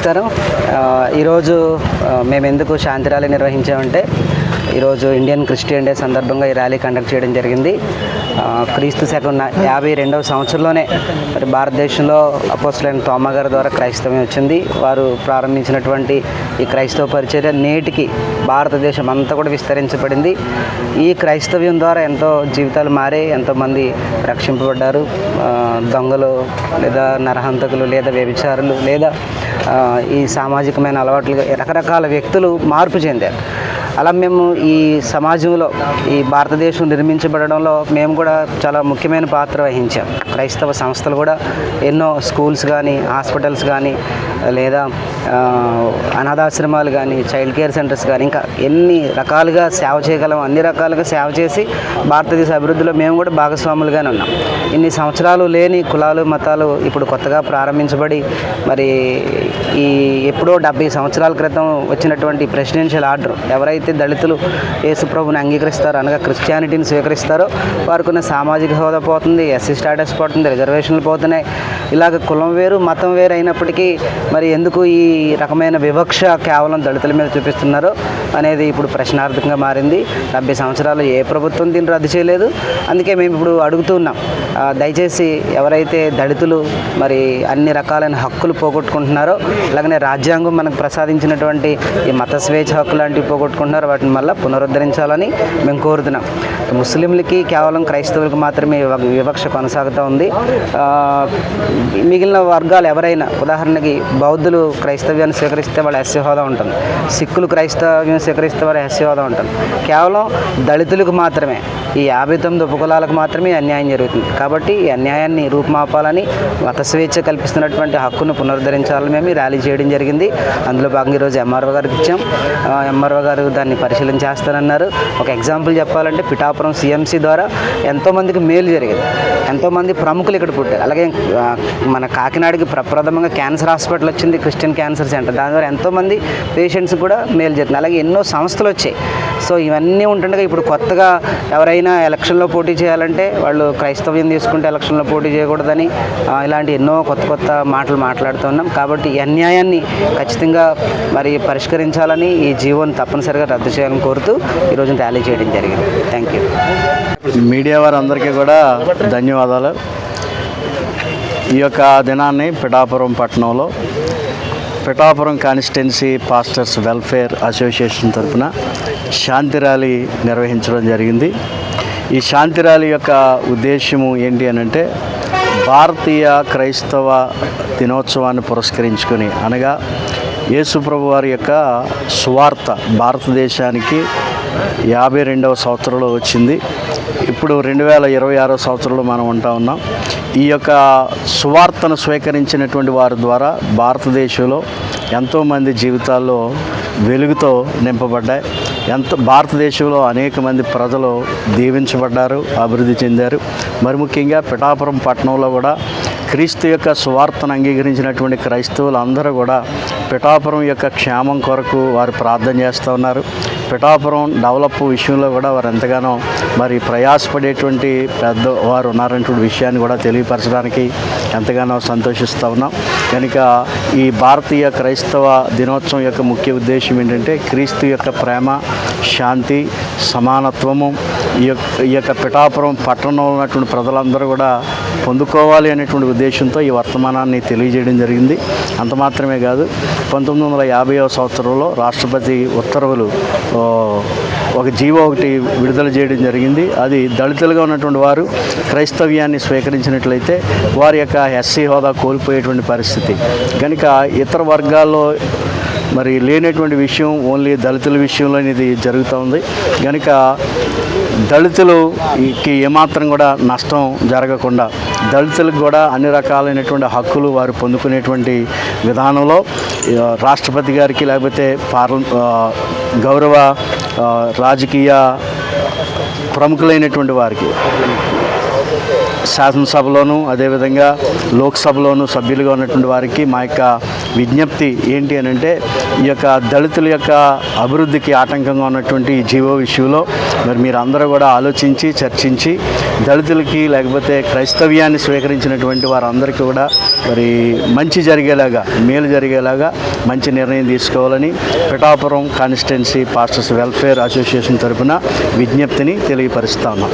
నమస్కారం. ఈరోజు మేము ఎందుకు శాంతి ర్యాలీ నిర్వహించామంటే, ఈరోజు ఇండియన్ క్రిస్టియన్ డే సందర్భంగా ఈ ర్యాలీ కండక్ట్ చేయడం జరిగింది. క్రీస్తు శకం 52వ సంవత్సరంలోనే మరి భారతదేశంలో అపోస్తలుడైన తోమా గారి ద్వారా క్రైస్తవం వచ్చింది. వారు ప్రారంభించినటువంటి ఈ క్రైస్తవ పరిచర్య నేటికి భారతదేశం అంతా కూడా విస్తరించబడింది. ఈ క్రైస్తవ్యం ద్వారా ఎంతో జీవితాలు మారే, ఎంతోమంది రక్షింపబడ్డారు. దొంగలు లేదా నరహంతకులు లేదా వ్యభిచారులు లేదా ఈ సామాజికమైన అలవాట్లు రకరకాల వ్యక్తులు మార్పు చెందారు. అలా మేము ఈ సమాజంలో ఈ భారతదేశం నిర్మించబడడంలో మేము కూడా చాలా ముఖ్యమైన పాత్ర వహించాం. క్రైస్తవ సంస్థలు కూడా ఎన్నో స్కూల్స్ కానీ, హాస్పిటల్స్ కానీ, లేదా అనాథాశ్రమాలు కానీ, చైల్డ్ కేర్ సెంటర్స్ కానీ, ఇంకా ఎన్ని రకాలుగా సేవ చేయగలం అన్ని రకాలుగా సేవ చేసి భారతదేశ అభివృద్ధిలో మేము కూడా భాగస్వాములుగానే ఉన్నాం. ఇన్ని సంవత్సరాలు లేని కులాలు మతాలు ఇప్పుడు కొత్తగా ప్రారంభించబడి మరి ఈ ఎప్పుడో 70 సంవత్సరాల క్రితం వచ్చినటువంటి ప్రెసిడెన్షియల్ ఆర్డర్, ఎవరైతే దళితులు యేసుప్రభుని అంగీకరిస్తారో అనగా క్రిస్టియానిటీని స్వీకరిస్తారో వారికి ఉన్న సామాజిక హోదా పోతుంది, ఎస్సీ స్టాటస్ పోతుంది, రిజర్వేషన్లు పోతున్నాయి. ఇలాగ కులం వేరు మతం వేరు అయినప్పటికీ మరి ఎందుకు ఈ రకమైన వివక్ష కేవలం దళితుల మీద చూపిస్తున్నారో అనేది ఇప్పుడు ప్రశ్నార్థకంగా మారింది. 70 సంవత్సరాలు ఏ ప్రభుత్వం దీన్ని రద్దు చేయలేదు. అందుకే మేము ఇప్పుడు అడుగుతున్నాం, దయచేసి ఎవరైతే దళితులు మరి అన్ని రకాలైన హక్కులు పోగొట్టుకుంటున్నారో, అలాగనే రాజ్యాంగం మనకు ప్రసాదించినటువంటి ఈ మత స్వేచ్ఛ హక్కు లాంటివి పోగొట్టుకుంటున్నారో వాటిని మళ్ళీ పునరుద్ధరించాలని మేము కోరుతున్నాం. ముస్లింలకి కేవలం క్రైస్తవులకు మాత్రమే వివక్ష కొనసాగుతూ ఉంది. మిగిలిన వర్గాలు ఎవరైనా, ఉదాహరణకి బౌద్ధులు క్రైస్తవ్యాన్ని స్వీకరిస్తే వాళ్ళ ఎస్సీ హోదా ఉంటుంది, సిక్కులు క్రైస్తవ్యం స్వీకరిస్తే వాళ్ళ ఎస్సీ హోదా ఉంటుంది. కేవలం దళితులకు మాత్రమే, ఈ 59 ఉపకులాలకు మాత్రమే అన్యాయం జరుగుతుంది. కాబట్టి ఈ అన్యాయాన్ని రూపుమాపాలని, మత స్వేచ్ఛ కల్పిస్తున్నటువంటి హక్కును పునరుద్ధరించాలని మేము ర్యాలీ చేయడం జరిగింది. అందులో భాగంగా ఈరోజు ఎంఆర్ఓ గారికి ఇచ్చాం. ఎంఆర్ఓ గారు దాన్ని పరిశీలన చేస్తానన్నారు. ఒక ఎగ్జాంపుల్ చెప్పాలంటే పిఠాపురం సిఎంసి ద్వారా ఎంతోమందికి మేలు జరిగింది. ఎంతోమంది ప్రముఖులు ఇక్కడ పుట్టారు. అలాగే మన కాకినాడకి ప్రప్రథమంగా క్యాన్సర్ హాస్పిటల్ వచ్చింది, క్రిస్టియన్ క్యాన్సర్ సెంటర్. దాని ద్వారా ఎంతోమంది పేషెంట్స్ కూడా మేలు జరిగింది. అలాగే ఎన్నో సంస్థలు వచ్చాయి. సో ఇవన్నీ ఉంటుండగా ఇప్పుడు కొత్తగా ఎవరైనా ఎలక్షన్లో పోటీ చేయాలంటే వాళ్ళు క్రైస్తవ్యం తీసుకుంటే ఎలక్షన్లో పోటీ చేయకూడదని ఇలాంటి ఎన్నో కొత్త కొత్త మాటలు మాట్లాడుతున్నాం. కాబట్టి ఈ అన్యాయాన్ని ఖచ్చితంగా మరి పరిష్కరించాలని, ఈ జీవోని తప్పనిసరిగా రద్దు చేయాలని కోరుతూ ఈరోజు ర్యాలీ చేయడం జరిగింది. Thank you. మీడియా వారందరికీ కూడా ధన్యవాదాలు. ఈ యొక్క దినాన్ని పిఠాపురం పట్టణంలో Pithapuram constituency pastors welfare association తరఫున శాంతి ర్యాలీ నిర్వహించడం జరిగింది. ఈ శాంతి ర్యాలీ యొక్క ఉద్దేశము ఏంటి అని అంటే, భారతీయ క్రైస్తవ దినోత్సవాన్ని పురస్కరించుకొని, అనగా యేసుప్రభు వారి యొక్క సువార్త భారతదేశానికి 52వ సంవత్సరంలో వచ్చింది. ఇప్పుడు 2026వ సంవత్సరంలో మనం ఉంటా ఉన్నాం. ఈ యొక్క సువార్తను స్వీకరించినటువంటి వారి ద్వారా భారతదేశంలో ఎంతోమంది జీవితాల్లో వెలుగుతో నింపబడ్డాయి. భారతదేశంలో అనేక మంది ప్రజలు దీవించబడ్డారు, అభివృద్ధి చెందారు. మరి ముఖ్యంగా పిఠాపురం పట్టణంలో కూడా క్రీస్తు యొక్క సువార్తను అంగీకరించినటువంటి క్రైస్తవులు అందరూ కూడా పిఠాపురం యొక్క క్షేమం కొరకు వారు ప్రార్థన చేస్తూ ఉన్నారు. పిఠాపురం డెవలప్ విషయంలో కూడా వారు ఎంతగానో మరి ప్రయాసపడేటువంటి వారు ఉన్నారనేటువంటి విషయాన్ని కూడా తెలియపరచడానికి ఎంతగానో సంతోషిస్తూ ఉన్నాం. కనుక ఈ భారతీయ క్రైస్తవ దినోత్సవం యొక్క ముఖ్య ఉద్దేశం ఏంటంటే, క్రీస్తు యొక్క ప్రేమ, శాంతి, సమానత్వము ఈ యొక్క పిఠాపురం పట్టణంలో ఉన్నటువంటి ప్రజలందరూ కూడా పొందుకోవాలి అనేటువంటి ఉద్దేశంతో ఈ వర్తమానాన్ని తెలియజేయడం జరిగింది. అంత మాత్రమే కాదు, 1950వ సంవత్సరంలో రాష్ట్రపతి ఉత్తర్వులు ఒక జీవో ఒకటి విడుదల చేయడం జరిగింది. అది దళితులుగా ఉన్నటువంటి వారు క్రైస్తవ్యాన్ని స్వీకరించినట్లయితే వారి యొక్క ఎస్సీ హోదా కోల్పోయేటువంటి పరిస్థితి. కనుక ఇతర వర్గాల్లో మరి లేనటువంటి విషయం ఓన్లీ దళితుల విషయంలో ఇది జరుగుతూ ఉంది. కనుక దళితులకి ఏమాత్రం కూడా నష్టం జరగకుండా దళితులకు కూడా అన్ని రకాలైనటువంటి హక్కులు వారు పొందుకునేటువంటి విధానంలో రాష్ట్రపతి గారికి, లేకపోతే గౌరవ రాజకీయ ప్రముఖులైనటువంటి వారికి, శాసనసభలోను అదేవిధంగా లోక్సభలోను సభ్యులుగా ఉన్నటువంటి వారికి మా యొక్క విజ్ఞప్తి ఏంటి అని అంటే, ఈ యొక్క దళితుల యొక్క అభివృద్ధికి ఆటంకంగా ఉన్నటువంటి ఈ జీవో విషయంలో మరి మీరు అందరూ కూడా ఆలోచించి చర్చించి దళితులకి లేకపోతే క్రైస్తవ్యాన్ని స్వీకరించినటువంటి వారందరికీ కూడా మరి మంచి జరిగేలాగా, మేలు జరిగేలాగా మంచి నిర్ణయం తీసుకోవాలని Pithapuram constituency pastors welfare association తరఫున విజ్ఞప్తిని తెలియపరుస్తా ఉన్నాం.